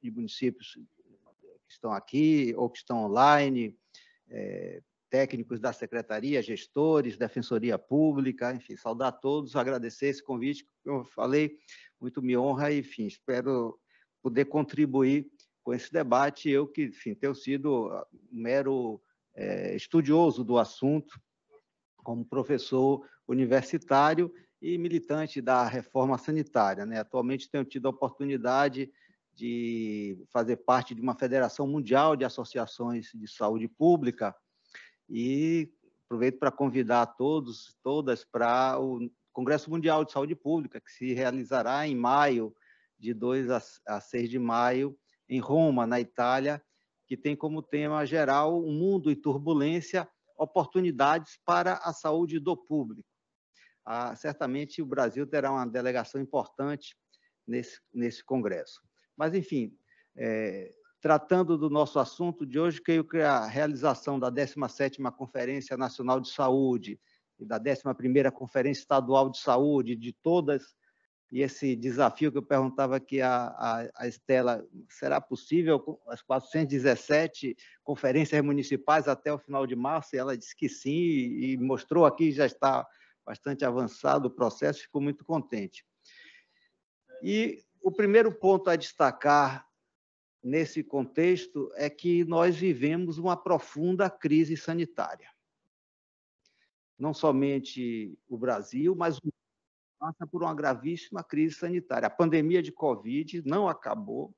municípios que estão aqui ou que estão online, técnicos da Secretaria, gestores, Defensoria Pública, enfim, saudar a todos, agradecer esse convite, que eu falei, muito me honra, e, enfim, espero poder contribuir com esse debate, eu que, enfim, tenho sido um mero estudioso do assunto, como professor universitário e militante da reforma sanitária, né? Atualmente tenho tido a oportunidade de fazer parte de uma federação mundial de associações de saúde pública e aproveito para convidar todos, todas para o Congresso Mundial de Saúde Pública, que se realizará em maio, de 2 a 6 de maio, em Roma, na Itália, que tem como tema geral "Um mundo em turbulência, oportunidades para a saúde do público". Certamente o Brasil terá uma delegação importante nesse congresso. Mas, enfim, tratando do nosso assunto de hoje, creio que a realização da 17ª Conferência Nacional de Saúde e da 11ª Conferência Estadual de Saúde, de todas, e esse desafio que eu perguntava aqui a Estela, será possível as 417 conferências municipais até o final de março? E ela disse que sim, e mostrou aqui, já está bastante avançado o processo, ficou muito contente. E o primeiro ponto a destacar nesse contexto é que nós vivemos uma profunda crise sanitária. Não somente o Brasil, mas o mundo passa por uma gravíssima crise sanitária. A pandemia de Covid não acabou.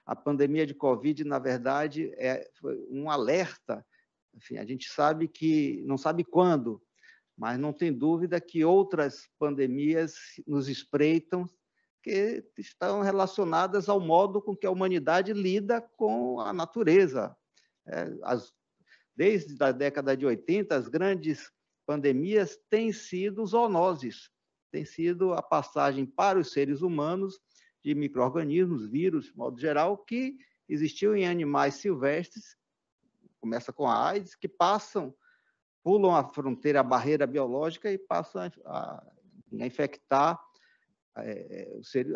A pandemia de Covid, na verdade, foi um alerta. Enfim, a gente sabe que, não sabe quando, mas não tem dúvida que outras pandemias nos espreitam, que estão relacionadas ao modo com que a humanidade lida com a natureza. Desde a década de 80, as grandes pandemias têm sido zoonoses, tem sido a passagem para os seres humanos de micro-organismos, vírus, de modo geral, que existiam em animais silvestres, começa com a AIDS, que pulam a fronteira, a barreira biológica e passam a infectar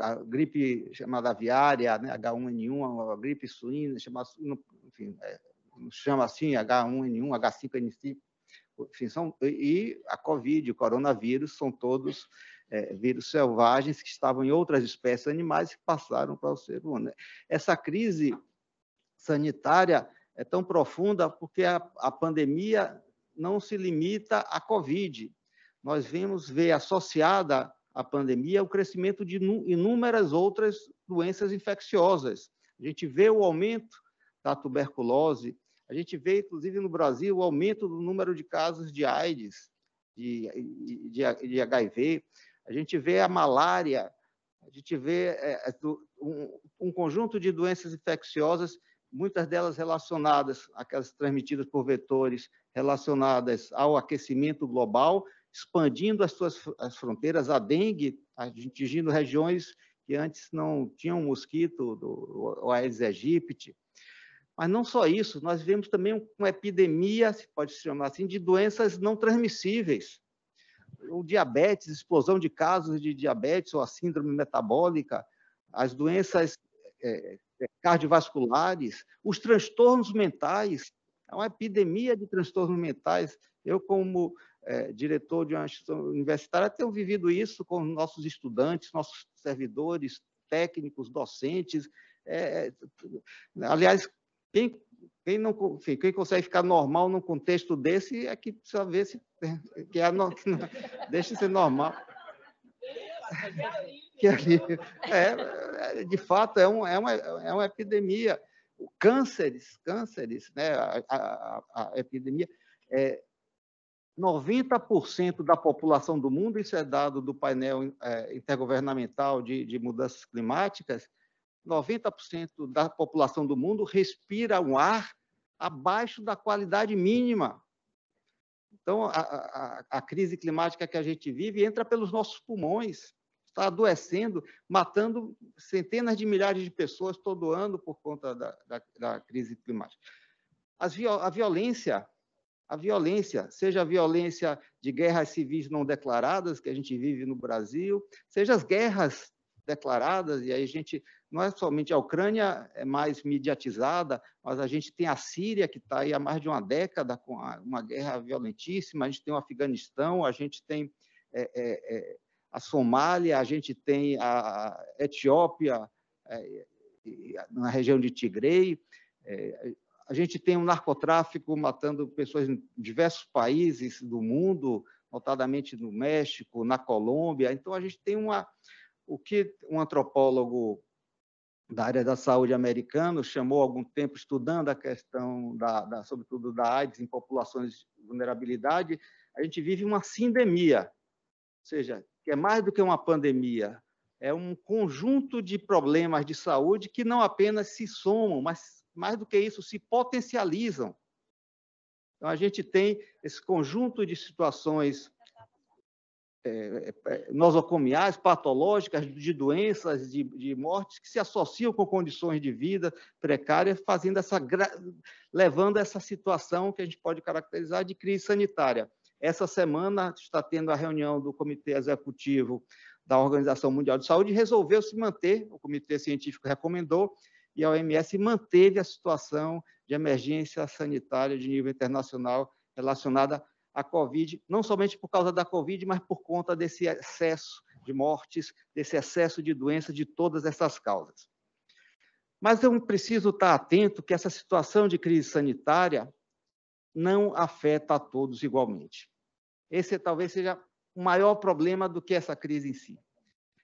a gripe chamada aviária, né, H1N1, a gripe suína, enfim, chama assim, H1N1, H5N5, enfim, e a Covid, o coronavírus, são todos vírus selvagens que estavam em outras espécies animais que passaram para o ser humano. Essa crise sanitária é tão profunda porque a pandemia não se limita à Covid. Nós vemos ver associada à pandemia o crescimento de inúmeras outras doenças infecciosas. A gente vê o aumento da tuberculose, a gente vê, inclusive, no Brasil, o aumento do número de casos de AIDS, de HIV, a gente vê a malária, a gente vê um conjunto de doenças infecciosas, muitas delas relacionadas, aquelas transmitidas por vetores, relacionadas ao aquecimento global, expandindo as fronteiras, a dengue, atingindo regiões que antes não tinham mosquito, o Aedes aegypti. Mas não só isso, nós vemos também uma epidemia, se pode se chamar assim, de doenças não transmissíveis. O diabetes, explosão de casos de diabetes ou a síndrome metabólica, as doenças cardiovasculares, os transtornos mentais, é uma epidemia de transtornos mentais. Eu, como diretor de uma instituição universitária, tenho vivido isso com nossos estudantes, nossos servidores, técnicos, docentes. Aliás, quem consegue ficar normal num contexto desse é que precisa ver se deixa de ser normal. De fato, é uma epidemia. Cânceres, né? A epidemia. 90% da população do mundo, isso é dado do painel intergovernamental de mudanças climáticas, 90% da população do mundo respira um ar abaixo da qualidade mínima. Então, a crise climática que a gente vive entra pelos nossos pulmões, está adoecendo, matando centenas de milhares de pessoas todo ano por conta da crise climática. A violência, seja a violência de guerras civis não declaradas, que a gente vive no Brasil, seja as guerras declaradas, e aí a gente não é somente a Ucrânia é mais mediatizada, mas a gente tem a Síria, que está aí há mais de uma década com uma guerra violentíssima, a gente tem o Afeganistão, a gente tem a Somália, a gente tem a Etiópia, na região de Tigray, a gente tem o narcotráfico matando pessoas em diversos países do mundo, notadamente no México, na Colômbia. Então, a gente tem o que um antropólogo da área da saúde americano chamou há algum tempo, estudando a questão, sobretudo, da AIDS em populações de vulnerabilidade, a gente vive uma sindemia, ou seja, que é mais do que uma pandemia, é um conjunto de problemas de saúde que não apenas se somam, mas, mais do que isso, se potencializam. Então, a gente tem esse conjunto de situações nosocomiais, patológicas, de doenças, de mortes, que se associam com condições de vida precárias, levando a essa situação que a gente pode caracterizar de crise sanitária. Essa semana está tendo a reunião do Comitê Executivo da Organização Mundial de Saúde e resolveu se manter, o Comitê Científico recomendou, e a OMS manteve a situação de emergência sanitária de nível internacional relacionada a Covid, não somente por causa da Covid, mas por conta desse excesso de mortes, desse excesso de doenças, de todas essas causas. Mas eu preciso estar atento que essa situação de crise sanitária não afeta a todos igualmente. Esse talvez seja o maior problema do que essa crise em si.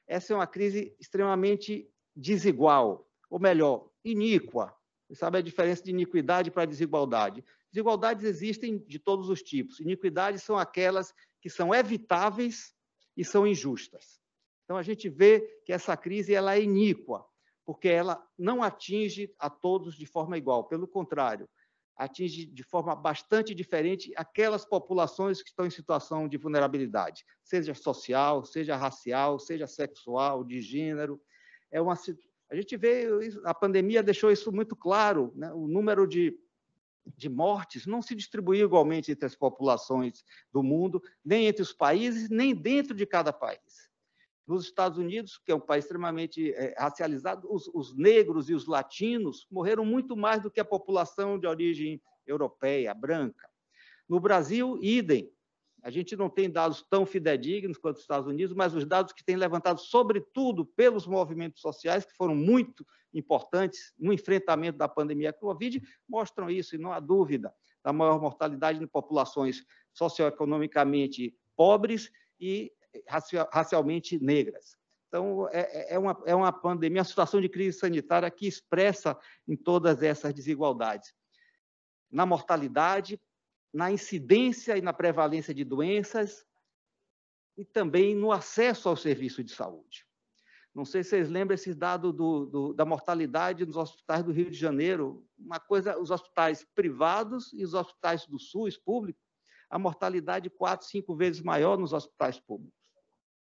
Essa é uma crise extremamente desigual, ou melhor, iníqua. Você sabe a diferença de iniquidade para desigualdade? Desigualdades existem de todos os tipos. Iniquidades são aquelas que são evitáveis e são injustas. Então, a gente vê que essa crise ela é iníqua, porque ela não atinge a todos de forma igual. Pelo contrário, atinge de forma bastante diferente aquelas populações que estão em situação de vulnerabilidade, seja social, seja racial, seja sexual, de gênero. A gente vê, a pandemia deixou isso muito claro, né? O número de mortes não se distribuiu igualmente entre as populações do mundo, nem entre os países, nem dentro de cada país. Nos Estados Unidos, que é um país extremamente racializado, os negros e os latinos morreram muito mais do que a população de origem europeia, branca. No Brasil, idem. A gente não tem dados tão fidedignos quanto os Estados Unidos, mas os dados que têm levantado, sobretudo pelos movimentos sociais, que foram muito importantes no enfrentamento da pandemia Covid, mostram isso, e não há dúvida, da maior mortalidade em populações socioeconomicamente pobres e racialmente negras. Então, é uma pandemia, uma situação de crise sanitária que expressa em todas essas desigualdades. Na mortalidade, na incidência e na prevalência de doenças e também no acesso ao serviço de saúde. Não sei se vocês lembram esses dados da mortalidade nos hospitais do Rio de Janeiro. Uma coisa, os hospitais privados e os hospitais do SUS público, a mortalidade 4, 5 vezes maior nos hospitais públicos.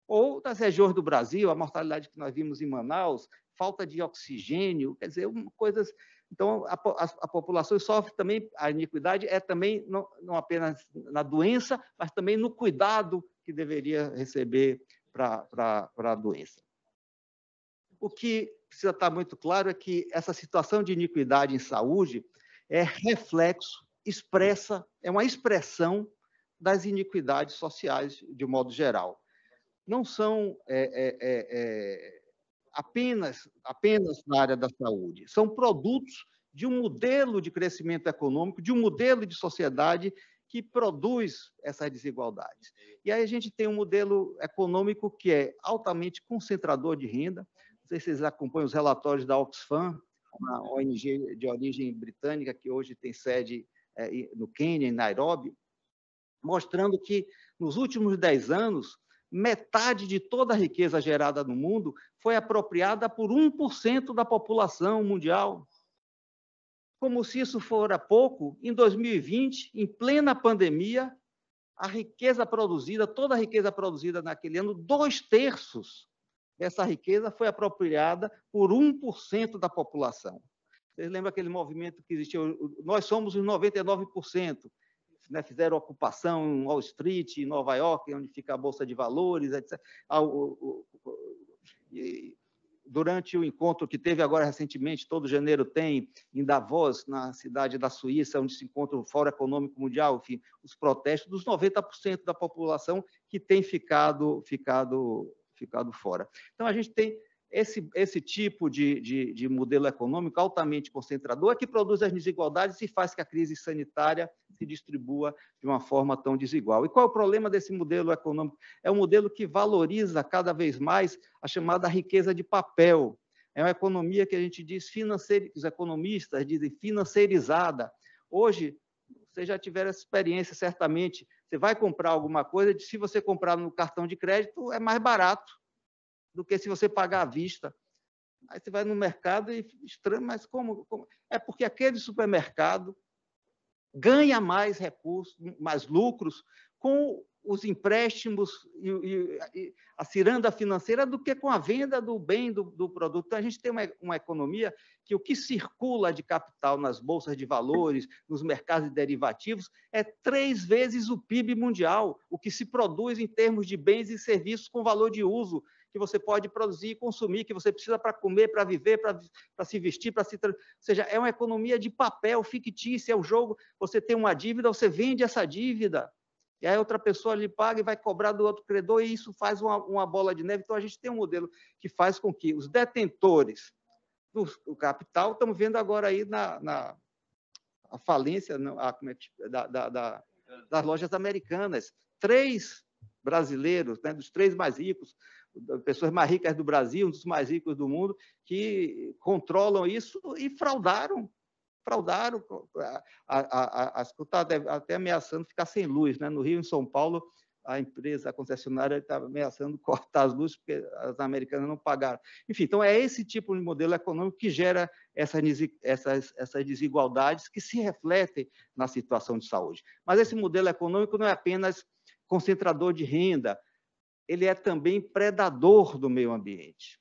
Ou das regiões do Brasil, a mortalidade que nós vimos em Manaus, falta de oxigênio, quer dizer, coisas. Então, a população sofre também, a iniquidade é também não apenas na doença, mas também no cuidado que deveria receber para a doença. O que precisa estar muito claro é que essa situação de iniquidade em saúde é reflexo, é uma expressão das iniquidades sociais, de modo geral. Não são apenas na área da saúde, são produtos de um modelo de crescimento econômico, de um modelo de sociedade que produz essas desigualdades. E aí a gente tem um modelo econômico que é altamente concentrador de renda. Não sei se vocês acompanham os relatórios da Oxfam, uma ONG de origem britânica que hoje tem sede no Quênia, em Nairobi, mostrando que nos últimos 10 anos, metade de toda a riqueza gerada no mundo foi apropriada por 1% da população mundial. Como se isso fora pouco, em 2020, em plena pandemia, a riqueza produzida, toda a riqueza produzida naquele ano, 2/3 dessa riqueza foi apropriada por 1% da população. Vocês lembram aquele movimento que existiu? Nós somos os 99%. Né, fizeram ocupação em Wall Street, em Nova York, onde fica a Bolsa de Valores, etc. durante o encontro que teve agora recentemente, todo janeiro tem, em Davos, na cidade da Suíça, onde se encontra o Fórum Econômico Mundial, enfim, os protestos dos 90% da população que tem ficado fora. Então, a gente tem esse tipo de modelo econômico altamente concentrador que produz as desigualdades e faz que a crise sanitária se distribua de uma forma tão desigual. E qual é o problema desse modelo econômico? É um modelo que valoriza cada vez mais a chamada riqueza de papel. É uma economia que a gente diz financeira, os economistas dizem financeirizada. Hoje, vocês já tiveram essa experiência, certamente, você vai comprar alguma coisa, se você comprar no cartão de crédito, é mais barato do que se você pagar à vista. Aí você vai no mercado e estranho, mas como? É porque aquele supermercado ganha mais recursos, mais lucros com os empréstimos e a ciranda financeira do que com a venda do bem do produto. Então, a gente tem uma economia que o que circula de capital nas bolsas de valores, nos mercados de derivativos, é 3 vezes o PIB mundial, o que se produz em termos de bens e serviços com valor de uso, que você pode produzir e consumir, que você precisa para comer, para viver, para se vestir, para se... Ou seja, é uma economia de papel fictícia, é o jogo, você tem uma dívida, você vende essa dívida, e aí outra pessoa lhe paga e vai cobrar do outro credor, e isso faz uma bola de neve. Então, a gente tem um modelo que faz com que os detentores do capital, estamos vendo agora aí a falência das lojas americanas. 3 brasileiros, né, dos 3 mais ricos, pessoas mais ricas do Brasil, um dos mais ricos do mundo, que controlam isso e fraudaram, está até ameaçando ficar sem luz, né? No Rio e em São Paulo, a concessionária está ameaçando cortar as luzes porque as americanas não pagaram. Enfim, então é esse tipo de modelo econômico que gera essas desigualdades que se refletem na situação de saúde. Mas esse modelo econômico não é apenas concentrador de renda, ele é também predador do meio ambiente.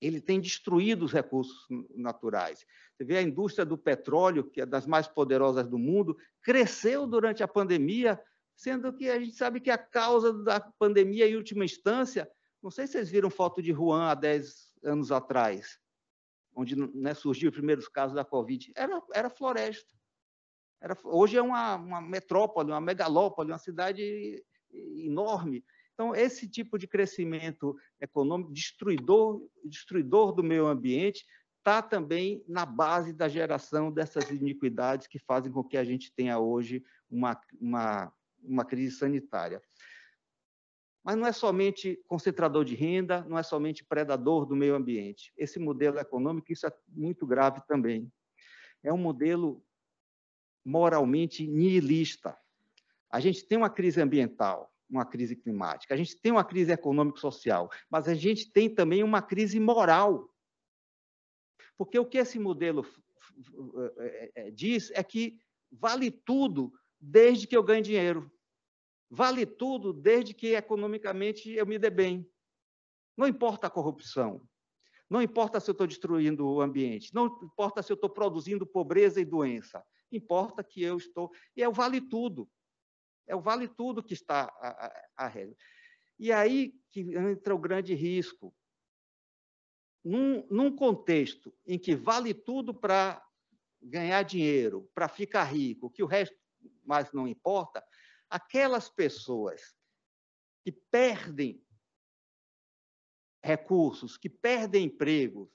Ele tem destruído os recursos naturais. Você vê a indústria do petróleo, que é das mais poderosas do mundo, cresceu durante a pandemia, sendo que a gente sabe que a causa da pandemia, em última instância, não sei se vocês viram foto de Wuhan há 10 anos atrás, onde, né, surgiu os primeiros casos da Covid, era floresta. Hoje é uma metrópole, uma megalópole, uma cidade enorme. Então, esse tipo de crescimento econômico destruidor do meio ambiente está também na base da geração dessas iniquidades que fazem com que a gente tenha hoje uma crise sanitária. Mas não é somente concentrador de renda, não é somente predador do meio ambiente. Esse modelo econômico, isso é muito grave também. É um modelo moralmente nihilista. A gente tem uma crise ambiental, uma crise climática, a gente tem uma crise econômico-social, mas a gente tem também uma crise moral. Porque o que esse modelo diz é que vale tudo desde que eu ganhe dinheiro. Vale tudo desde que economicamente eu me dê bem. Não importa a corrupção, não importa se eu estou destruindo o ambiente, não importa se eu estou produzindo pobreza e doença, importa que eu estou... E é o vale tudo. É o vale tudo que está a regra. E aí que entra o grande risco. Num contexto em que vale tudo para ganhar dinheiro, para ficar rico, que o resto mais não importa, aquelas pessoas que perdem recursos, que perdem empregos,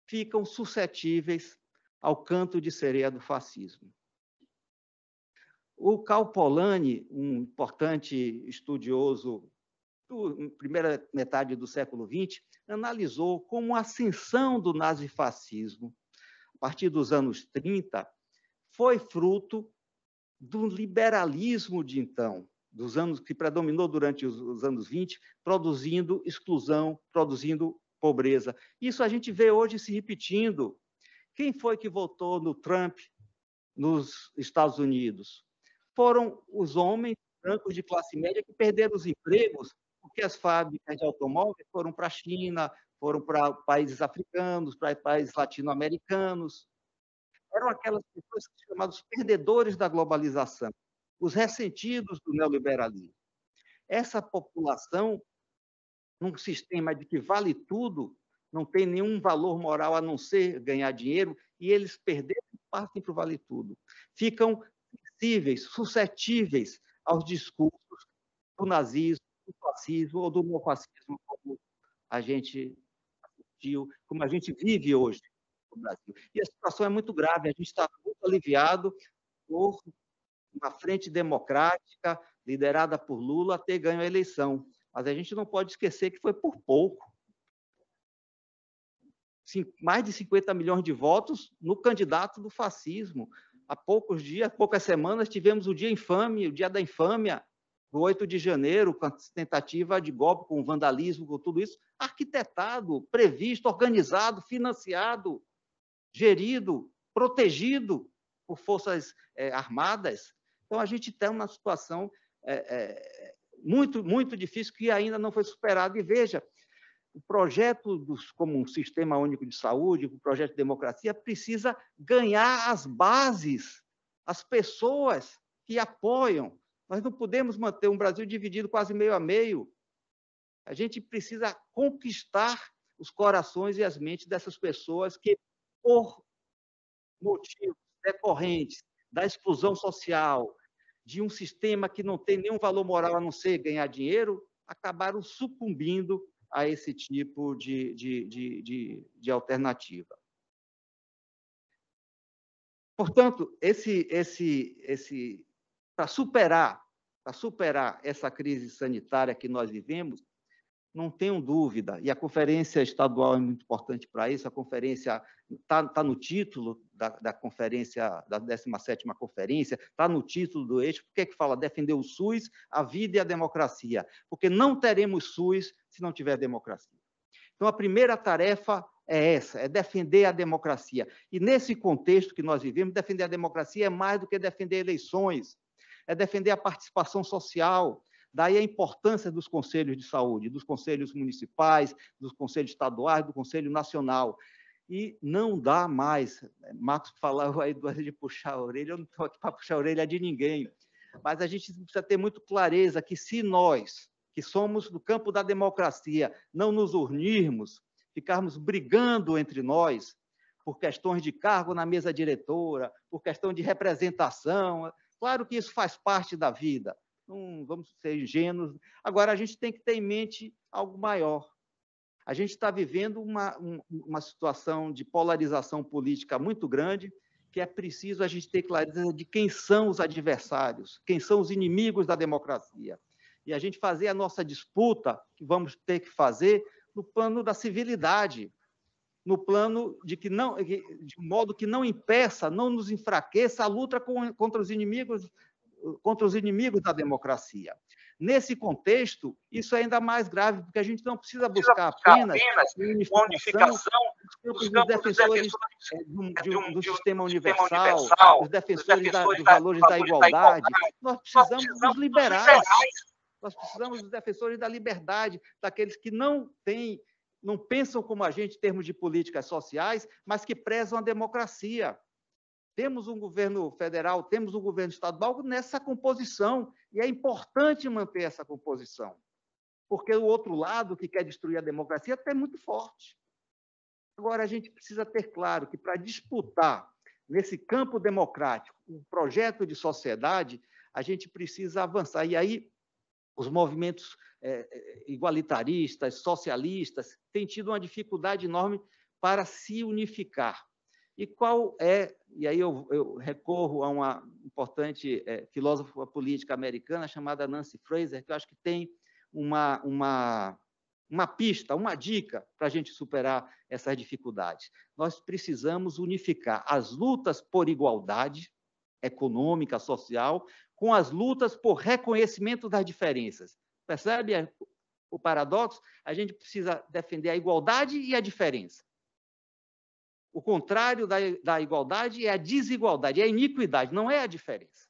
ficam suscetíveis ao canto de sereia do fascismo. O Karl Polanyi, um importante estudioso da primeira metade do século XX, analisou como a ascensão do nazifascismo, a partir dos anos 30, foi fruto do liberalismo de então, dos anos que predominou durante os anos 20, produzindo exclusão, produzindo pobreza. Isso a gente vê hoje se repetindo. Quem foi que votou no Trump nos Estados Unidos? Foram os homens brancos de classe média que perderam os empregos porque as fábricas de automóveis foram para a China, foram para países africanos, para países latino-americanos. Eram aquelas pessoas chamadas perdedores da globalização, os ressentidos do neoliberalismo. Essa população num sistema de que vale tudo, não tem nenhum valor moral a não ser ganhar dinheiro, e eles perderam e partem para o vale tudo. Ficam sensíveis, suscetíveis aos discursos do nazismo, do fascismo ou do neofascismo, como a gente assistiu, como a gente vive hoje no Brasil. E a situação é muito grave, a gente está muito aliviado por uma frente democrática liderada por Lula ter ganho a eleição. Mas a gente não pode esquecer que foi por pouco. Mais de 50 milhões de votos no candidato do fascismo. Há poucos dias, poucas semanas, tivemos o dia infame, o dia da infâmia, do 8 de janeiro, com a tentativa de golpe, com vandalismo, com tudo isso, arquitetado, previsto, organizado, financiado, gerido, protegido por forças armadas. Então, a gente tem uma situação muito, muito difícil que ainda não foi superada. E veja, o projeto como um sistema único de saúde, o projeto de democracia, precisa ganhar as bases, as pessoas que apoiam. Nós não podemos manter um Brasil dividido quase meio a meio. A gente precisa conquistar os corações e as mentes dessas pessoas que, por motivos decorrentes da exclusão social, de um sistema que não tem nenhum valor moral a não ser ganhar dinheiro, acabaram sucumbindo a esse tipo de alternativa. Portanto, para superar essa crise sanitária que nós vivemos, não tenham dúvida, e a conferência estadual é muito importante para isso, a conferência está no título da conferência, da 17ª conferência, está no título do eixo, por que fala defender o SUS, a vida e a democracia? Porque não teremos SUS se não tiver democracia. Então, a primeira tarefa é essa, é defender a democracia. E nesse contexto que nós vivemos, defender a democracia é mais do que defender eleições, é defender a participação social. Daí a importância dos conselhos de saúde, dos conselhos municipais, dos conselhos estaduais, do Conselho Nacional. E não dá mais. Marcos falava aí de puxar a orelha, eu não estou aqui para puxar a orelha de ninguém, mas a gente precisa ter muito clareza que se nós, que somos do campo da democracia, não nos unirmos, ficarmos brigando entre nós por questões de cargo na mesa diretora, por questão de representação, claro que isso faz parte da vida, não vamos ser ingênuos. Agora, a gente tem que ter em mente algo maior. A gente está vivendo uma situação de polarização política muito grande, que é preciso a gente ter clareza de quem são os adversários, quem são os inimigos da democracia. E a gente fazer a nossa disputa, que vamos ter que fazer, no plano da civilidade, no plano de um modo que não impeça, não nos enfraqueça a luta contra os inimigos da democracia. Nesse contexto, isso é ainda mais grave, porque a gente não precisa buscar apenas unificação dos defensores do sistema universal, dos defensores dos valores da igualdade. Nós precisamos dos liberais, nós precisamos dos defensores da liberdade, daqueles que não pensam como a gente em termos de políticas sociais, mas que prezam a democracia. Temos um governo federal, temos um governo estadual nessa composição, e é importante manter essa composição, porque o outro lado, que quer destruir a democracia, é muito forte. Agora, a gente precisa ter claro que, para disputar nesse campo democrático um projeto de sociedade, a gente precisa avançar. E aí, os movimentos igualitaristas, socialistas, têm tido uma dificuldade enorme para se unificar. E qual é, e aí eu recorro a uma importante filósofa política americana chamada Nancy Fraser, que eu acho que tem uma pista, uma dica para a gente superar essas dificuldades. Nós precisamos unificar as lutas por igualdade econômica, social, com as lutas por reconhecimento das diferenças. Percebe o paradoxo? A gente precisa defender a igualdade e a diferença. O contrário da igualdade é a desigualdade, é a iniquidade, não é a diferença.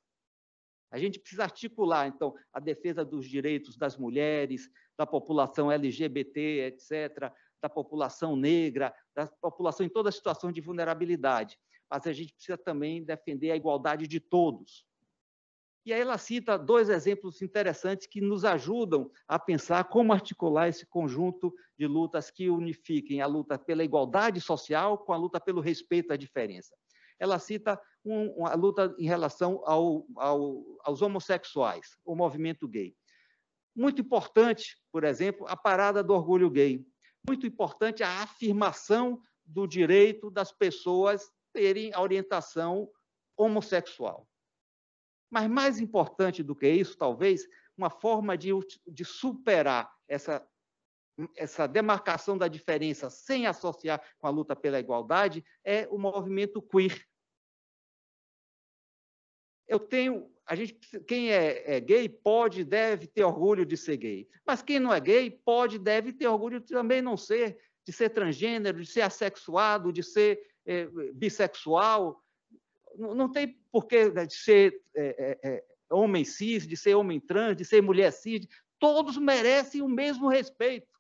A gente precisa articular, então, a defesa dos direitos das mulheres, da população LGBT, etc., da população negra, da população em toda a situação de vulnerabilidade. Mas a gente precisa também defender a igualdade de todos. E aí ela cita 2 exemplos interessantes que nos ajudam a pensar como articular esse conjunto de lutas que unifiquem a luta pela igualdade social com a luta pelo respeito à diferença. Ela cita a luta em relação aos homossexuais, o movimento gay. Muito importante, por exemplo, a parada do orgulho gay. Muito importante a afirmação do direito das pessoas terem a orientação homossexual. Mas mais importante do que isso, talvez, uma forma de superar essa demarcação da diferença sem associar com a luta pela igualdade é o movimento queer. Quem é gay pode e deve ter orgulho de ser gay, mas quem não é gay pode e deve ter orgulho de também não ser, de ser transgênero, de ser assexuado, de ser bissexual. Não tem porquê de ser homem cis, de ser homem trans, de ser mulher cis. Todos merecem o mesmo respeito.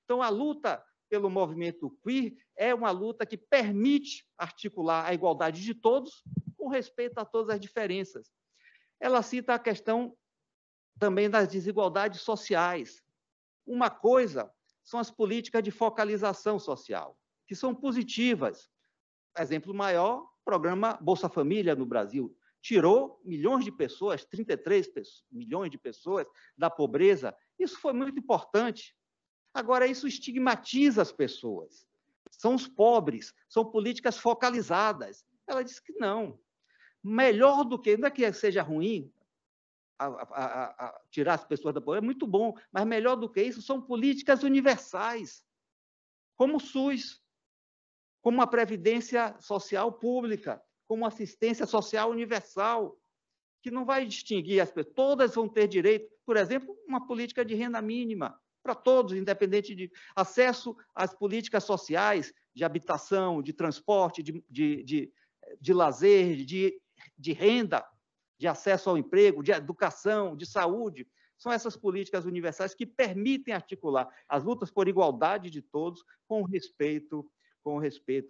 Então, a luta pelo movimento queer é uma luta que permite articular a igualdade de todos com respeito a todas as diferenças. Ela cita a questão também das desigualdades sociais. Uma coisa são as políticas de focalização social, que são positivas. Exemplo maior, o programa Bolsa Família no Brasil tirou milhões de pessoas, 33 milhões de pessoas da pobreza. Isso foi muito importante. Agora, isso estigmatiza as pessoas. São os pobres, são políticas focalizadas. Ela disse que não. Melhor do que, não é que seja ruim tirar as pessoas da pobreza, é muito bom, mas melhor do que isso são políticas universais, como o SUS, como a previdência social pública, como assistência social universal, que não vai distinguir as pessoas, todas vão ter direito, por exemplo, uma política de renda mínima para todos, independente de acesso às políticas sociais, de habitação, de transporte, de lazer, de renda, de acesso ao emprego, de educação, de saúde. São essas políticas universais que permitem articular as lutas por igualdade de todos com respeito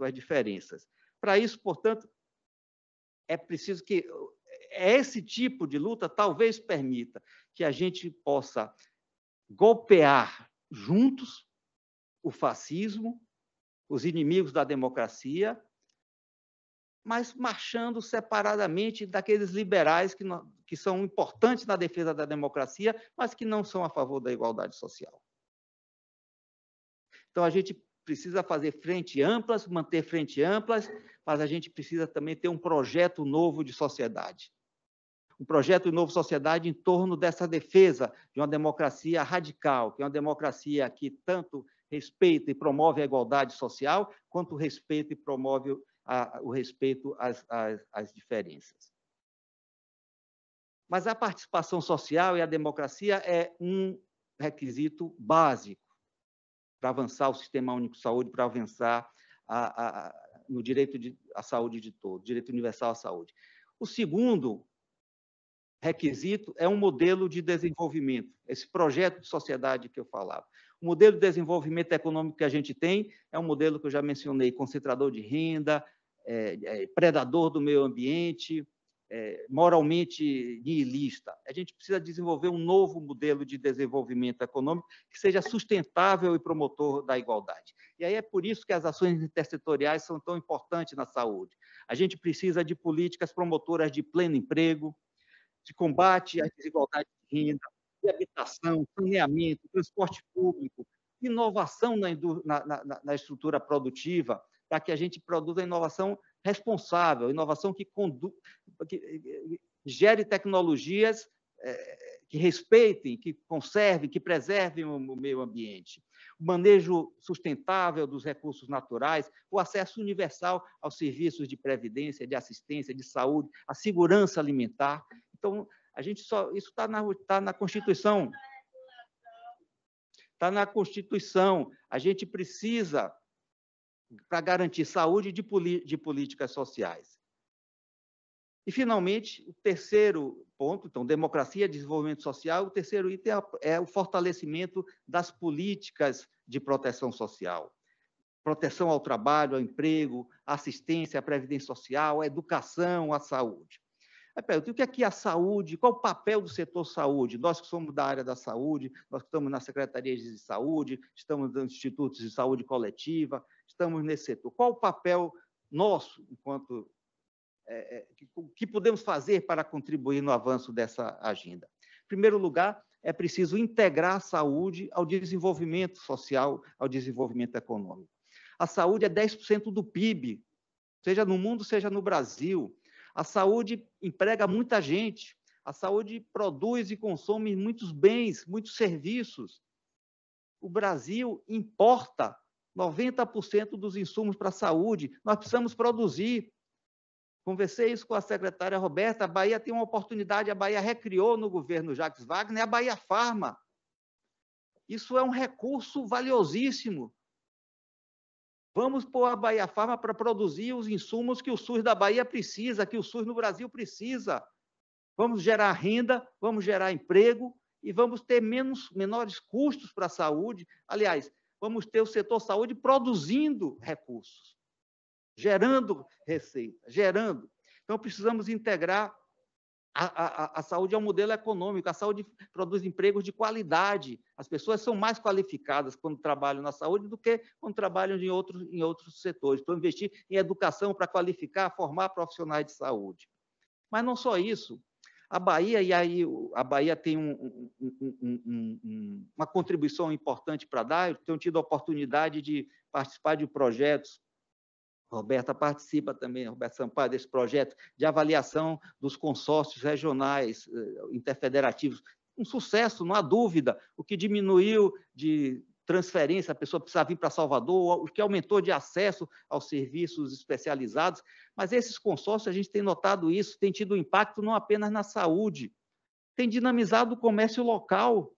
às diferenças. Para isso, portanto, é preciso que esse tipo de luta talvez permita que a gente possa golpear juntos o fascismo, os inimigos da democracia, mas marchando separadamente daqueles liberais que são importantes na defesa da democracia, mas que não são a favor da igualdade social. Então, a gente precisa fazer frente amplas, manter frente amplas, mas a gente precisa também ter um projeto novo de sociedade. Um projeto novo de sociedade em torno dessa defesa de uma democracia radical, que é uma democracia que tanto respeita e promove a igualdade social, quanto respeita e promove o respeito às diferenças. Mas a participação social e a democracia é um requisito básico para avançar o Sistema Único de Saúde, para avançar no direito à saúde de todos, direito universal à saúde. O segundo requisito é um modelo de desenvolvimento, esse projeto de sociedade que eu falava. O modelo de desenvolvimento econômico que a gente tem é um modelo que eu já mencionei, concentrador de renda, predador do meio ambiente, moralmente nihilista. A gente precisa desenvolver um novo modelo de desenvolvimento econômico que seja sustentável e promotor da igualdade. E aí é por isso que as ações intersetoriais são tão importantes na saúde. A gente precisa de políticas promotoras de pleno emprego, de combate às desigualdades de renda, de habitação, saneamento, transporte público, inovação na estrutura produtiva, para que a gente produza inovação responsável, inovação que gere tecnologias que respeitem, que conservem, que preservem o meio ambiente, o manejo sustentável dos recursos naturais, o acesso universal aos serviços de previdência, de assistência, de saúde, a segurança alimentar. Então, isso está na Constituição. Está na Constituição. A gente precisa, para garantir saúde, de políticas sociais. E, finalmente, o terceiro ponto, então, democracia, desenvolvimento social, o terceiro item é o fortalecimento das políticas de proteção social. Proteção ao trabalho, ao emprego, assistência à previdência social, à educação, à saúde. Aí pergunta, o que é que a saúde, qual o papel do setor saúde? Nós que somos da área da saúde, nós que estamos na Secretaria de Saúde, estamos nos institutos de saúde coletiva, estamos nesse setor. Qual o papel nosso, enquanto o que podemos fazer para contribuir no avanço dessa agenda? Em primeiro lugar, é preciso integrar a saúde ao desenvolvimento social, ao desenvolvimento econômico. A saúde é 10% do PIB, seja no mundo, seja no Brasil. A saúde emprega muita gente, a saúde produz e consome muitos bens, muitos serviços. O Brasil importa 90% dos insumos para a saúde, nós precisamos produzir. Conversei isso com a secretária Roberta, a Bahia tem uma oportunidade, a Bahia recriou no governo Jacques Wagner a Bahia Farma. Isso é um recurso valiosíssimo. Vamos pôr a Bahia Farma para produzir os insumos que o SUS da Bahia precisa, que o SUS no Brasil precisa. Vamos gerar renda, vamos gerar emprego e vamos ter menores custos para a saúde. Aliás, vamos ter o setor saúde produzindo recursos, gerando receita, gerando. Então, precisamos integrar a saúde ao modelo econômico. A saúde produz empregos de qualidade. As pessoas são mais qualificadas quando trabalham na saúde do que quando trabalham em outros setores. Para investir em educação, para qualificar, formar profissionais de saúde. Mas não só isso. A Bahia, e aí a Bahia tem uma contribuição importante para dar. Eu tenho tido a oportunidade de participar de projetos. Roberta participa também, Roberto Sampaio, desse projeto de avaliação dos consórcios regionais interfederativos. Um sucesso, não há dúvida. O que diminuiu de transferência, a pessoa precisava vir para Salvador, o que aumentou de acesso aos serviços especializados. Mas esses consórcios, a gente tem notado isso, tem tido impacto não apenas na saúde, tem dinamizado o comércio local.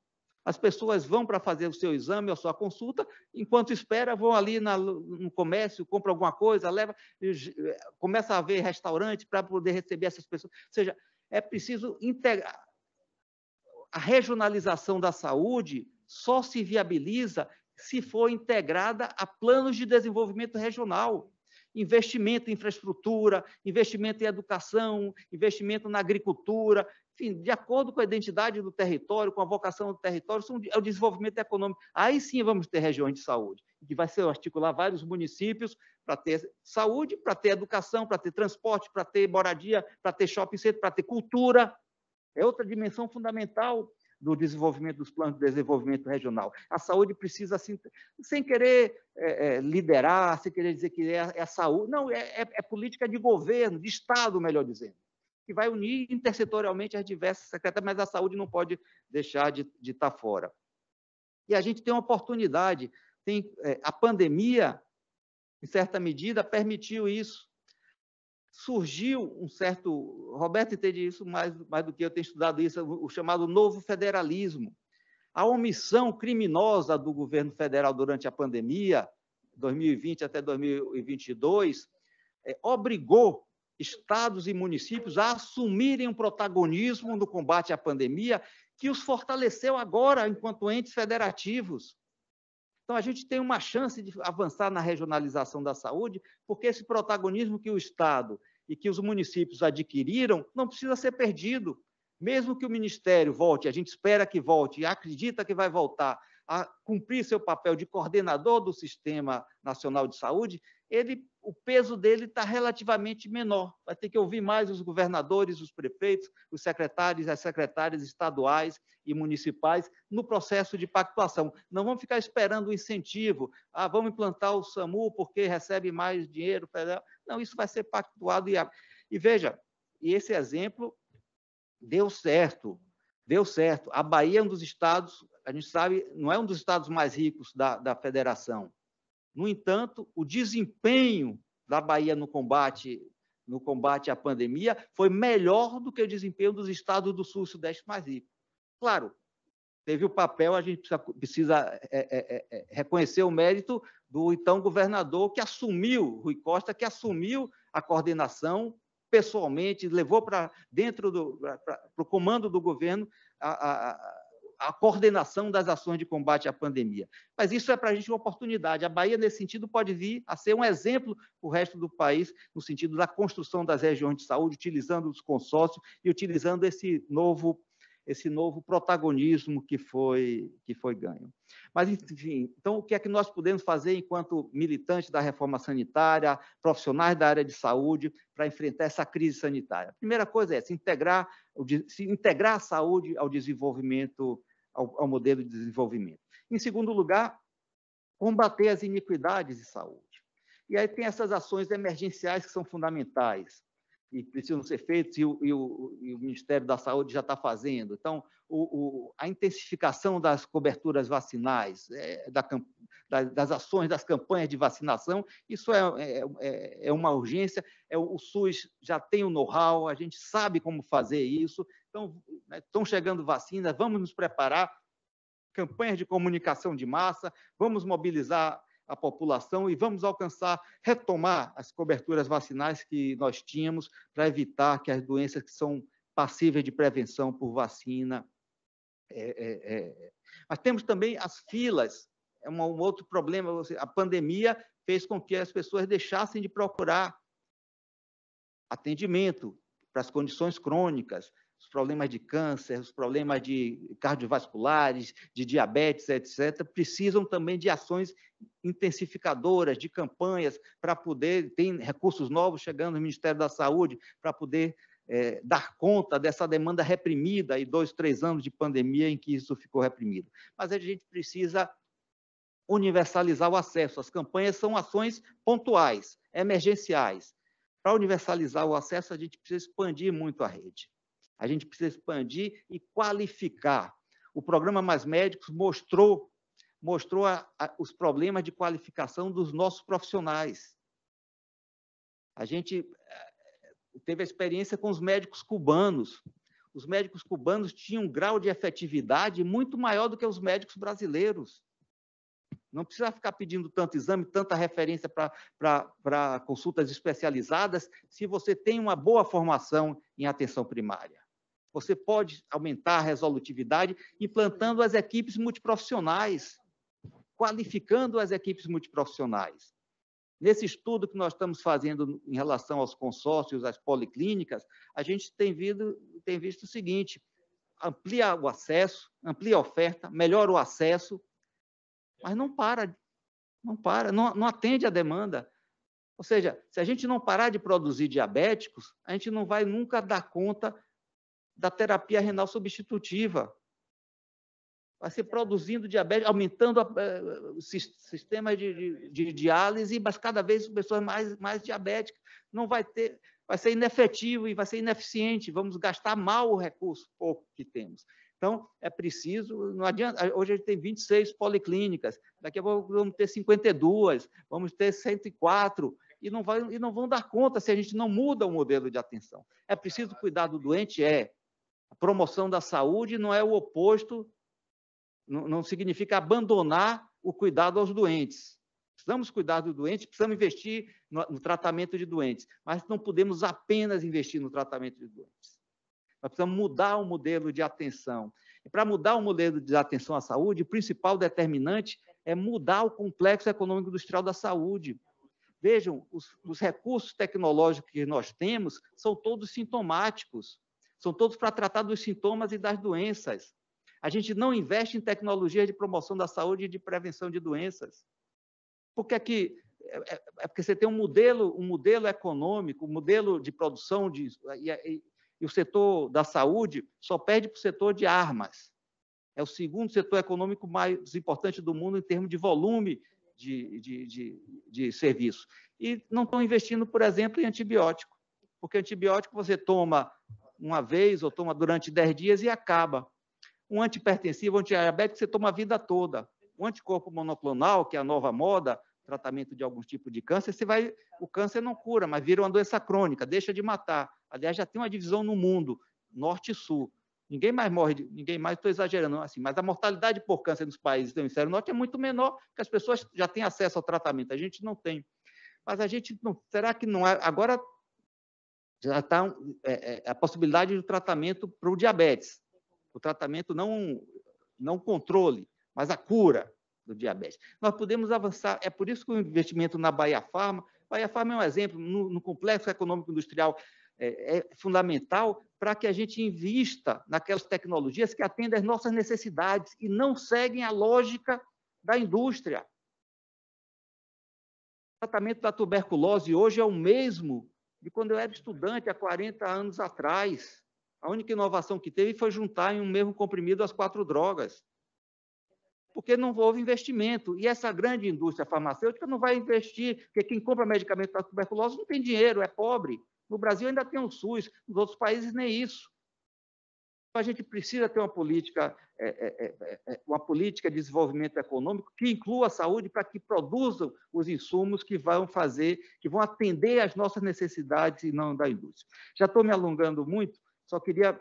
As pessoas vão para fazer o seu exame ou a sua consulta, enquanto espera, vão ali no comércio, compram alguma coisa, começa a haver restaurante para poder receber essas pessoas. Ou seja, é preciso integrar. A regionalização da saúde só se viabiliza se for integrada a planos de desenvolvimento regional. Investimento em infraestrutura, investimento em educação, investimento na agricultura, enfim, de acordo com a identidade do território, com a vocação do território, é o desenvolvimento econômico. Aí sim vamos ter regiões de saúde, que vai ser articular vários municípios para ter saúde, para ter educação, para ter transporte, para ter moradia, para ter shopping center, para ter cultura. É outra dimensão fundamental do desenvolvimento dos planos de desenvolvimento regional. A saúde precisa, assim, sem querer liderar, sem querer dizer que é a saúde, não, é política de governo, de Estado, melhor dizendo, que vai unir intersetorialmente as diversas secretarias, mas a saúde não pode deixar de estar fora. E a gente tem uma oportunidade, a pandemia, em certa medida, permitiu isso. Surgiu um certo... Roberto entende isso mais do que eu tenho estudado isso, o chamado novo federalismo. A omissão criminosa do governo federal durante a pandemia, 2020 até 2022, obrigou estados e municípios a assumirem um protagonismo no combate à pandemia que os fortaleceu agora enquanto entes federativos. Então, a gente tem uma chance de avançar na regionalização da saúde, porque esse protagonismo que o Estado e que os municípios adquiriram não precisa ser perdido. Mesmo que o Ministério volte, a gente espera que volte e acredita que vai voltar a cumprir seu papel de coordenador do Sistema Nacional de Saúde, o peso dele está relativamente menor. Vai ter que ouvir mais os governadores, os prefeitos, os secretários e as secretárias estaduais e municipais no processo de pactuação. Não vamos ficar esperando o incentivo. Vamos implantar o SAMU porque recebe mais dinheiro federal. Não, isso vai ser pactuado. E veja, esse exemplo deu certo. Deu certo. A Bahia é um dos estados, a gente sabe, não é um dos estados mais ricos da federação. No entanto, o desempenho da Bahia no combate à pandemia foi melhor do que o desempenho dos estados do Sul e Sudeste mais ricos. Claro, teve o papel, a gente precisa reconhecer o mérito do então governador que assumiu, Rui Costa, que assumiu a coordenação pessoalmente, levou para dentro para o comando do governo a a coordenação das ações de combate à pandemia. Mas isso é para a gente uma oportunidade. A Bahia, nesse sentido, pode vir a ser um exemplo para o resto do país, no sentido da construção das regiões de saúde, utilizando os consórcios e utilizando esse novo protagonismo que foi ganho. Mas, enfim, então, o que é que nós podemos fazer enquanto militantes da reforma sanitária, profissionais da área de saúde, para enfrentar essa crise sanitária? A primeira coisa é se integrar a saúde ao desenvolvimento, ao modelo de desenvolvimento. Em segundo lugar, combater as iniquidades de saúde. E aí tem essas ações emergenciais que são fundamentais e precisam ser feitos, e o Ministério da Saúde já está fazendo. Então, a intensificação das coberturas vacinais, das ações, das campanhas de vacinação, isso é uma urgência. O SUS já tem o know-how, a gente sabe como fazer isso. Então, estão chegando vacinas, vamos nos preparar, campanhas de comunicação de massa, vamos mobilizar a população e vamos retomar as coberturas vacinais que nós tínhamos para evitar que as doenças que são passíveis de prevenção por vacina. Mas temos também as filas, é um outro problema. A pandemia fez com que as pessoas deixassem de procurar atendimento para as condições crônicas, os problemas de câncer, os problemas de cardiovasculares, de diabetes, etc., precisam também de ações intensificadoras, de campanhas, para poder, tem recursos novos chegando no Ministério da Saúde, para poder dar conta dessa demanda reprimida e 2, 3 anos de pandemia em que isso ficou reprimido. Mas a gente precisa universalizar o acesso. As campanhas são ações pontuais, emergenciais. Para universalizar o acesso, a gente precisa expandir muito a rede. A gente precisa expandir e qualificar. O programa Mais Médicos mostrou os problemas de qualificação dos nossos profissionais. A gente teve a experiência com os médicos cubanos. Os médicos cubanos tinham um grau de efetividade muito maior do que os médicos brasileiros. Não precisa ficar pedindo tanto exame, tanta referência para consultas especializadas, se você tem uma boa formação em atenção primária. Você pode aumentar a resolutividade implantando as equipes multiprofissionais, qualificando as equipes multiprofissionais. Nesse estudo que nós estamos fazendo em relação aos consórcios, às policlínicas, a gente tem visto o seguinte: amplia o acesso, amplia a oferta, melhora o acesso, mas não atende a demanda. Ou seja, se a gente não parar de produzir diabéticos, a gente não vai nunca dar conta da terapia renal substitutiva. Vai ser produzindo diabetes, aumentando o sistema de diálise, mas cada vez pessoas mais diabéticas. Não vai ser inefetivo e vai ser ineficiente. Vamos gastar mal o recurso pouco que temos. Então, é preciso, não adianta, hoje a gente tem 26 policlínicas, daqui a pouco vamos ter 52, vamos ter 104, e não vão dar conta se a gente não muda o modelo de atenção. É preciso cuidar do doente, a promoção da saúde não é o oposto, não significa abandonar o cuidado aos doentes. Precisamos cuidar do doente, precisamos investir no tratamento de doentes, mas não podemos apenas investir no tratamento de doentes. Nós precisamos mudar o modelo de atenção. E para mudar o modelo de atenção à saúde, o principal determinante é mudar o complexo econômico industrial da saúde. Vejam, os recursos tecnológicos que nós temos são todos sintomáticos, são todos para tratar dos sintomas e das doenças. A gente não investe em tecnologia de promoção da saúde e de prevenção de doenças. Porque aqui porque você tem um modelo econômico, um modelo de produção e o setor da saúde só perde para o setor de armas. É o segundo setor econômico mais importante do mundo em termos de volume de serviço. E não estão investindo, por exemplo, em antibiótico, porque antibiótico você toma uma vez ou toma durante 10 dias e acaba. Um antihipertensivo, um antidiabético, você toma a vida toda. O anticorpo monoclonal, que é a nova moda, tratamento de algum tipo de câncer, o câncer não cura, mas vira uma doença crônica, deixa de matar. Aliás, já tem uma divisão no mundo, norte e sul. Ninguém mais morre, estou exagerando, assim, mas a mortalidade por câncer nos países do hemisfério norte é muito menor, porque as pessoas já têm acesso ao tratamento, a gente não tem. Mas a gente não, será que não é? Agora já está a possibilidade do tratamento para o diabetes. O tratamento não não o controle, mas a cura do diabetes. Nós podemos avançar, é por isso que o investimento na Bahia Pharma é um exemplo, no complexo econômico industrial é fundamental para que a gente invista naquelas tecnologias que atendem às nossas necessidades e não seguem a lógica da indústria. O tratamento da tuberculose hoje é o mesmo de quando eu era estudante, há 40 anos atrás. A única inovação que teve foi juntar em um mesmo comprimido as 4 drogas. Porque não houve investimento. E essa grande indústria farmacêutica não vai investir, porque quem compra medicamento para tuberculose não tem dinheiro, é pobre. No Brasil ainda tem o SUS, nos outros países nem isso. Então, a gente precisa ter uma política de desenvolvimento econômico que inclua a saúde para que produzam os insumos que vão atender às nossas necessidades e não da indústria. Já estou me alongando muito, só queria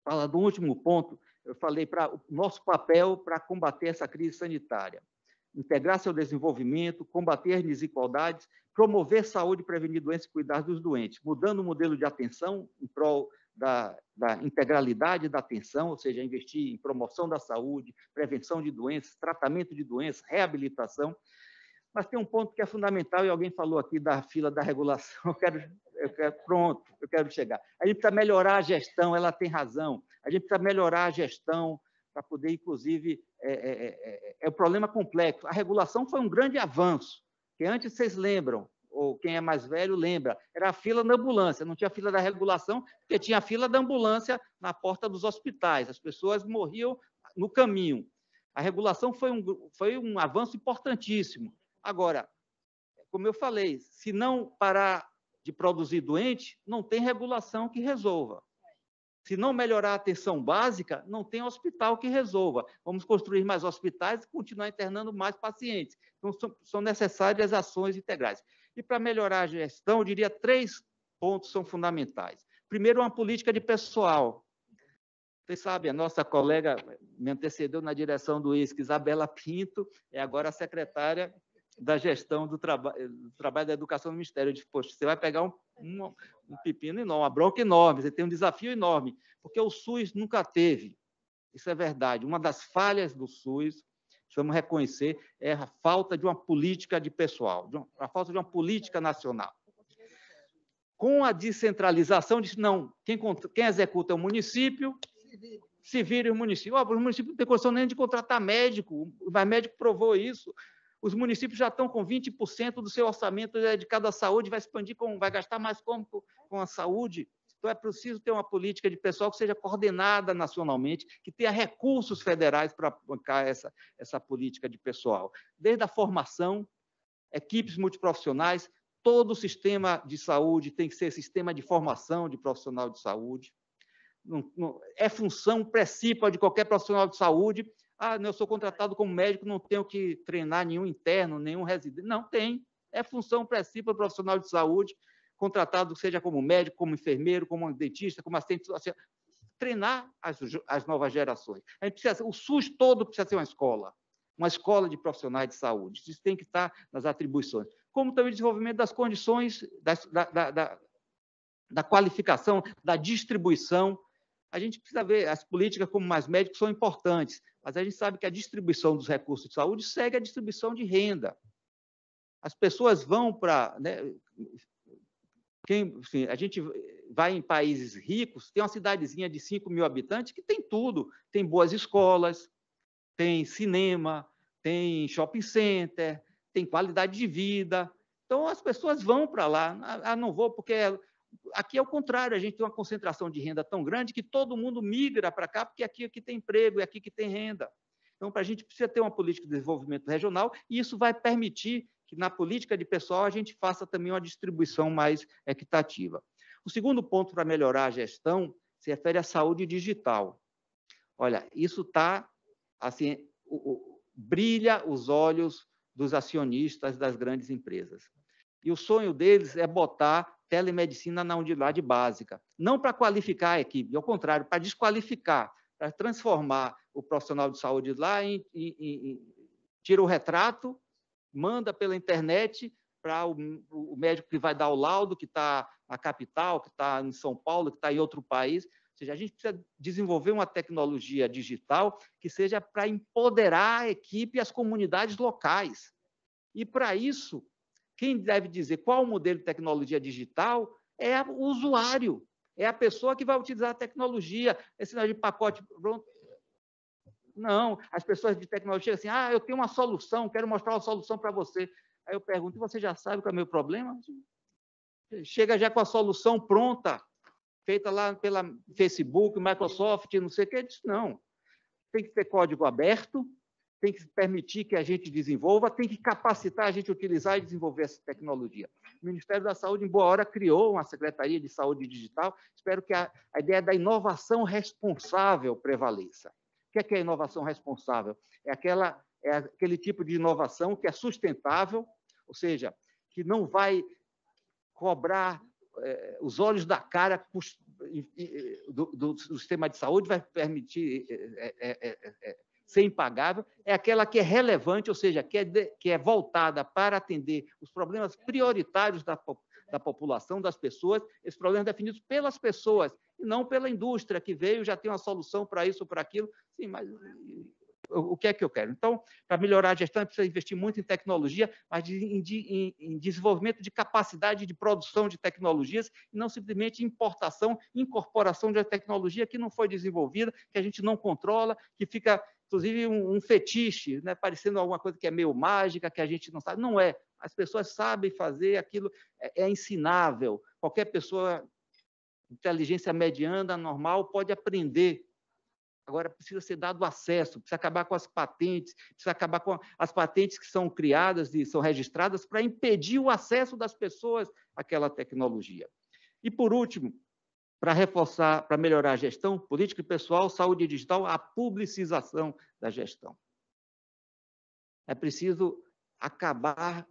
falar do último ponto. Eu falei para o nosso papel para combater essa crise sanitária. Integrar seu desenvolvimento, combater as desigualdades, promover saúde, prevenir doenças e cuidar dos doentes, mudando o modelo de atenção em prol da integralidade da atenção, ou seja, investir em promoção da saúde, prevenção de doenças, tratamento de doenças, reabilitação. Mas tem um ponto que é fundamental, e alguém falou aqui da fila da regulação, eu quero chegar. A gente precisa melhorar a gestão, ela tem razão, a gente precisa melhorar a gestão para poder, inclusive, é um problema complexo. A regulação foi um grande avanço, que antes vocês lembram, ou quem é mais velho lembra, era a fila da ambulância, não tinha fila da regulação, porque tinha a fila da ambulância na porta dos hospitais, as pessoas morriam no caminho. A regulação foi um avanço importantíssimo. Agora, como eu falei, se não parar de produzir doente, não tem regulação que resolva. Se não melhorar a atenção básica, não tem hospital que resolva. Vamos construir mais hospitais e continuar internando mais pacientes. Então, são necessárias ações integrais. E para melhorar a gestão, eu diria 3 pontos são fundamentais. Primeiro, uma política de pessoal. Vocês sabem, a nossa colega me antecedeu na direção do ISC, Isabela Pinto, é agora a secretária da gestão do trabalho da educação no Ministério. Eu disse, poxa, você vai pegar um pepino enorme, uma bronca enorme, você tem um desafio enorme, porque o SUS nunca teve, isso é verdade, uma das falhas do SUS, precisamos reconhecer, é a falta de uma política de pessoal, a falta de uma política nacional. Com a descentralização, disse, não, quem executa é o município, se vire o município. O município não tem condição nem de contratar médico, mas médico provou isso. Os municípios já estão com 20% do seu orçamento dedicado à saúde, vai expandir, vai gastar mais com a saúde. Então, é preciso ter uma política de pessoal que seja coordenada nacionalmente, que tenha recursos federais para bancar essa política de pessoal. Desde a formação, equipes multiprofissionais, todo o sistema de saúde tem que ser sistema de formação de profissional de saúde. É função principal de qualquer profissional de saúde. Eu sou contratado como médico, não tenho que treinar nenhum interno, nenhum residente. Não tem. É função principal do profissional de saúde, contratado seja como médico, como enfermeiro, como dentista, como assistente social, treinar as novas gerações. O SUS todo precisa ser uma escola de profissionais de saúde. Isso tem que estar nas atribuições. Como também o desenvolvimento das condições, da qualificação, da distribuição. A gente precisa ver, as políticas como mais médicos são importantes, mas a gente sabe que a distribuição dos recursos de saúde segue a distribuição de renda. As pessoas vão para... a gente vai em países ricos, tem uma cidadezinha de 5 mil habitantes que tem tudo, tem boas escolas, tem cinema, tem shopping center, tem qualidade de vida. Então, as pessoas vão para lá. Não vou porque... Aqui é o contrário, a gente tem uma concentração de renda tão grande que todo mundo migra para cá, porque aqui tem emprego, é aqui que tem renda. Então, a gente precisa ter uma política de desenvolvimento regional e isso vai permitir que, na política de pessoal, a gente faça também uma distribuição mais equitativa. O segundo ponto para melhorar a gestão se refere à saúde digital. Olha, isso está, assim, brilha os olhos dos acionistas das grandes empresas. E o sonho deles é botar telemedicina na unidade básica, não para qualificar a equipe, ao contrário, para desqualificar, para transformar o profissional de saúde lá tira o retrato, manda pela internet para o médico que vai dar o laudo, que está na capital, que está em São Paulo, que está em outro país, Ou seja, a gente precisa desenvolver uma tecnologia digital que seja para empoderar a equipe e as comunidades locais. E, para isso, quem deve dizer qual o modelo de tecnologia digital é o usuário, é a pessoa que vai utilizar a tecnologia. Esse negócio de pacote pronto. Não, as pessoas de tecnologia assim, eu tenho uma solução, quero mostrar uma solução para você. Aí eu pergunto, você já sabe qual é o meu problema? Chega já com a solução pronta, feita lá pela Facebook, Microsoft, não sei o que. Eu disse, não, tem que ter código aberto, tem que permitir que a gente desenvolva, tem que capacitar a gente a utilizar e desenvolver essa tecnologia. O Ministério da Saúde, em boa hora, criou uma Secretaria de Saúde Digital. Espero que a ideia da inovação responsável prevaleça. O que é a inovação responsável? É aquele tipo de inovação que é sustentável, ou seja, que não vai cobrar os olhos da cara do sistema de saúde, vai permitir ser impagável, é aquela que é relevante, ou seja, que é voltada para atender os problemas prioritários da população, das pessoas, esses problemas definidos pelas pessoas, e não pela indústria que veio, já tem uma solução para isso, para aquilo. Sim, mas o que é que eu quero? Então, para melhorar a gestão, precisa investir muito em tecnologia, mas em desenvolvimento de capacidade de produção de tecnologias, e não simplesmente importação, incorporação de tecnologia que não foi desenvolvida, que a gente não controla, que fica, inclusive, um fetiche, né, parecendo alguma coisa que é meio mágica, que a gente não sabe. Não é. As pessoas sabem fazer, aquilo é ensinável. Qualquer pessoa, inteligência mediana, normal, pode aprender. Agora, precisa ser dado acesso, precisa acabar com as patentes, precisa acabar com as patentes que são criadas e são registradas para impedir o acesso das pessoas àquela tecnologia. E, por último, para reforçar, para melhorar a gestão, política e pessoal, saúde digital, a publicização da gestão. É preciso acabar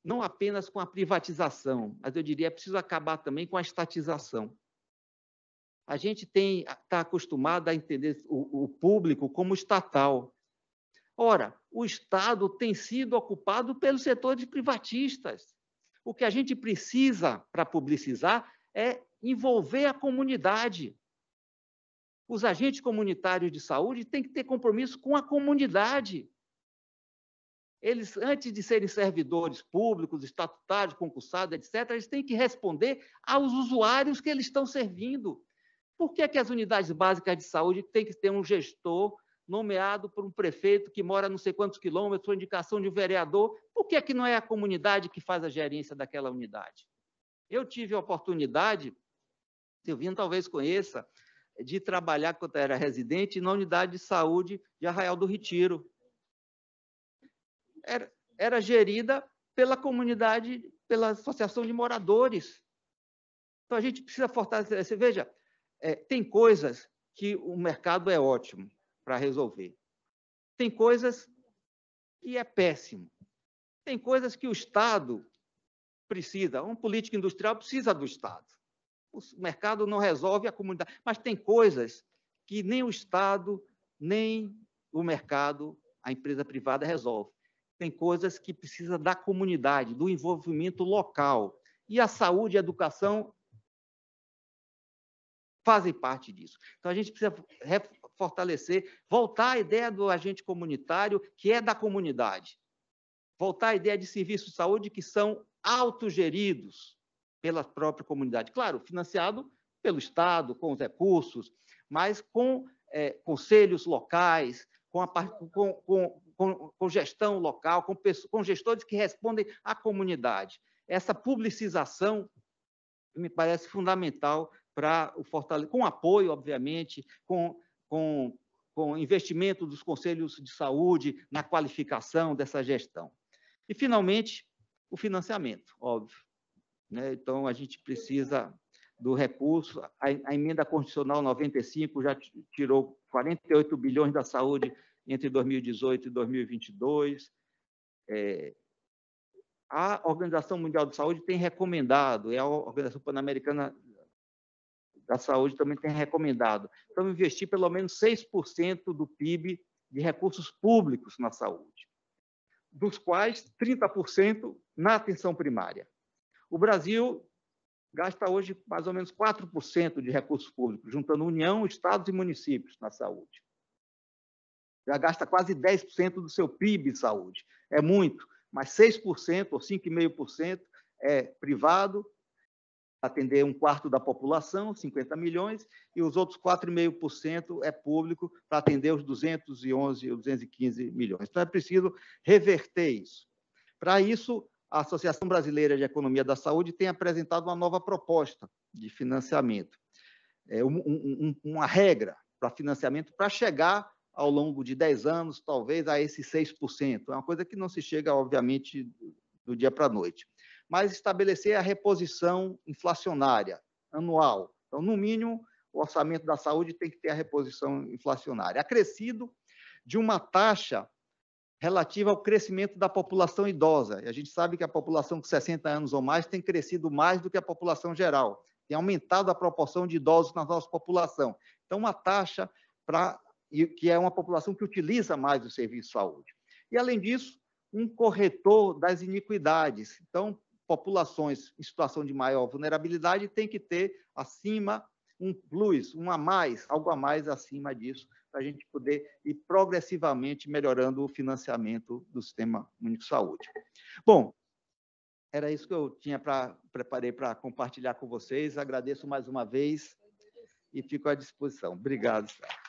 não apenas com a privatização, mas eu diria, é preciso acabar também com a estatização. A gente está acostumado a entender o público como estatal. Ora, o Estado tem sido ocupado pelos setores privatistas. O que a gente precisa para publicizar é envolver a comunidade. Os agentes comunitários de saúde têm que ter compromisso com a comunidade. Eles, antes de serem servidores públicos, estatutários, concursados, etc., eles têm que responder aos usuários que eles estão servindo. Por que as unidades básicas de saúde têm que ter um gestor nomeado por um prefeito que mora não sei quantos quilômetros, por indicação de um vereador? Por que não é a comunidade que faz a gerência daquela unidade? Eu tive a oportunidade, Silvino talvez conheça, de trabalhar, quando era residente, na unidade de saúde de Arraial do Retiro. Era gerida pela comunidade, pela associação de moradores. Então, a gente precisa fortalecer. Veja, tem coisas que o mercado é ótimo para resolver. Tem coisas que é péssimo. Tem coisas que o Estado precisa. Um político industrial precisa do Estado. O mercado não resolve a comunidade. Mas tem coisas que nem o Estado, nem o mercado, a empresa privada resolve. Tem coisas que precisa da comunidade, do envolvimento local. E a saúde e a educação fazem parte disso. Então, a gente precisa fortalecer, voltar à ideia do agente comunitário, que é da comunidade. Voltar à ideia de serviços de saúde que são autogeridos pela própria comunidade. Claro, financiado pelo Estado, com os recursos, mas com conselhos locais, com gestão local, com gestores que respondem à comunidade. Essa publicização me parece fundamental para o fortalecimento, com apoio, obviamente, com investimento dos conselhos de saúde na qualificação dessa gestão. E, finalmente, o financiamento, óbvio. Né? Então, a gente precisa do recurso. A emenda constitucional 95 já tirou 48 bilhões da saúde entre 2018 e 2022. A Organização Mundial de Saúde tem recomendado, a Organização Pan-Americana da Saúde também tem recomendado, então investir pelo menos 6% do PIB de recursos públicos na saúde, dos quais 30% na atenção primária. O Brasil gasta hoje mais ou menos 4% de recursos públicos, juntando União, estados e municípios na saúde. Já gasta quase 10% do seu PIB em saúde. É muito, mas 6% ou 5,5% é privado, atender 1/4 da população, 50 milhões, e os outros 4,5% é público para atender os 211 ou 215 milhões. Então, é preciso reverter isso. Para isso, a Associação Brasileira de Economia da Saúde tem apresentado uma nova proposta de financiamento, uma regra para financiamento para chegar ao longo de 10 anos, talvez, a esses 6%. É uma coisa que não se chega, obviamente, do dia para a noite. Mas estabelecer a reposição inflacionária anual. Então, no mínimo, o orçamento da saúde tem que ter a reposição inflacionária, acrescido de uma taxa relativa ao crescimento da população idosa. E a gente sabe que a população com 60 anos ou mais tem crescido mais do que a população geral, tem aumentado a proporção de idosos na nossa população. Então, uma taxa que é uma população que utiliza mais o serviço de saúde. E, além disso, um corretor das iniquidades. Então, populações em situação de maior vulnerabilidade têm que ter acima um plus, algo a mais acima disso, para a gente poder ir progressivamente melhorando o financiamento do Sistema Único de Saúde. Bom, era isso que eu preparei para compartilhar com vocês. Agradeço mais uma vez e fico à disposição. Obrigado, Sérgio.